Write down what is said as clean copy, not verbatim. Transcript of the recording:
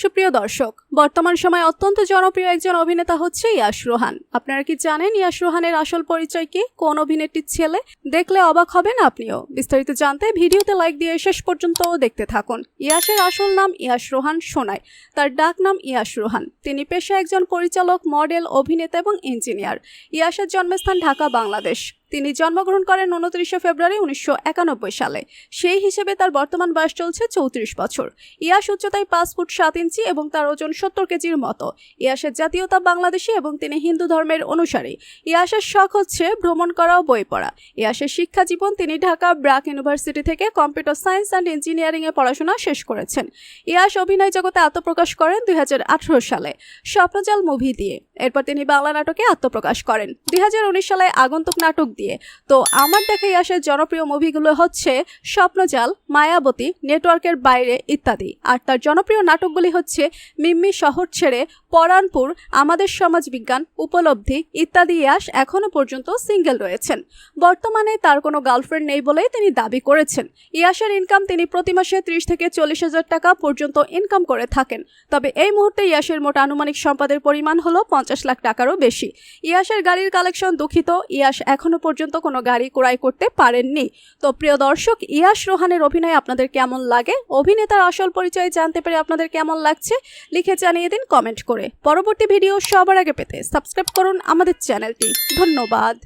সুপ্রিয় দর্শক, বর্তমান সময়ে অত্যন্ত জনপ্রিয় একজন অভিনেতা হচ্ছে ইয়াশ রোহান। আপনারা কি জানেন ইয়াশ রোহানের আসল পরিচয় কি? কোন অভিনেত্রীর ছেলে? দেখলে অবাক হবেন আপনিও। বিস্তারিত জানতে ভিডিওতে লাইক দিয়ে শেষ পর্যন্ত দেখতে থাকুন। ইয়াশের আসল নাম ইয়াশ রোহান সোনাই, তার ডাক নাম ইয়াশ রোহান। তিনি পেশায় একজন পরিচালক, মডেল, অভিনেতা এবং ইঞ্জিনিয়ার। ইয়াশের জন্মস্থান ঢাকা, বাংলাদেশ। তিনি জন্মগ্রহণ করেন 29 ফেব্রুয়ারি 1991 সালে। সেই হিসেবে তার বর্তমান বয়স চলছে 34 বছর। ইয়াশ উচ্চতায় 5 ফুট 7 ইঞ্চি এবং তার ওজন 70 কেজির মতো। ইয়াশের জাতীয়তা বাংলাদেশি এবং তিনি হিন্দু ধর্মের অনুসারী। ইয়াশের শখ হচ্ছে ভ্রমণ করা ও বই পড়া। ইয়াশের শিক্ষা জীবন, তিনি ঢাকা ব্র্যাক ইউনিভার্সিটি থেকে কম্পিউটার সায়েন্স অ্যান্ড ইঞ্জিনিয়ারিং এ পড়াশোনা শেষ করেছেন। ইয়াশ অভিনয় জগতে আত্মপ্রকাশ করেন 2018 সালে স্বপ্নজাল মুভি দিয়ে। এরপর তিনি বাংলা নাটকে আত্মপ্রকাশ করেন 2019 সালে আগন্তুক নাটক দিয়ে। তো আমার দেখা ইয়াশের জনপ্রিয় মুভিগুলো হচ্ছে স্বপ্নজাল, মায়াবতী, নেটওয়ার্কের বাইরে ইত্যাদি। আর তার জনপ্রিয় নাটকগুলি হচ্ছে মিম্মি, শহর ছেড়ে, পরানপুর, আমাদের সমাজ বিজ্ঞান, উপলব্ধি ইত্যাদি। ইয়াশ এখনো পর্যন্ত সিঙ্গেল রয়েছেন। বর্তমানে তার কোনো গার্লফ্রেন্ড নেই বলেই তিনি দাবি করেছেন। ইয়াশের ইনকাম, তিনি প্রতি মাসে 30 থেকে 40,000 টাকা পর্যন্ত ইনকাম করে থাকেন। তবে এই মুহূর্তে ইয়াশের মোট আনুমানিক সম্পদের পরিমাণ হলো 50 লাখ টাকারও বেশি। ইয়াশের গাড়ির কালেকশন, দুঃখিত, ইয়াশ এখনো পর্যন্ত কোনো গাড়ি ক্রয় করতে পারেননি। তো প্রিয় দর্শক, ইয়াশ রোহানের অভিনয় আপনাদের কেমন লাগে? অভিনেতার আসল পরিচয় জানতে পেরে আপনাদের কেমন লাগছে লিখে জানিয়ে দিন কমেন্ট করে। পরবর্তী ভিডিও সবার আগে পেতে সাবস্ক্রাইব করুন আমাদের চ্যানেলটি। ধন্যবাদ।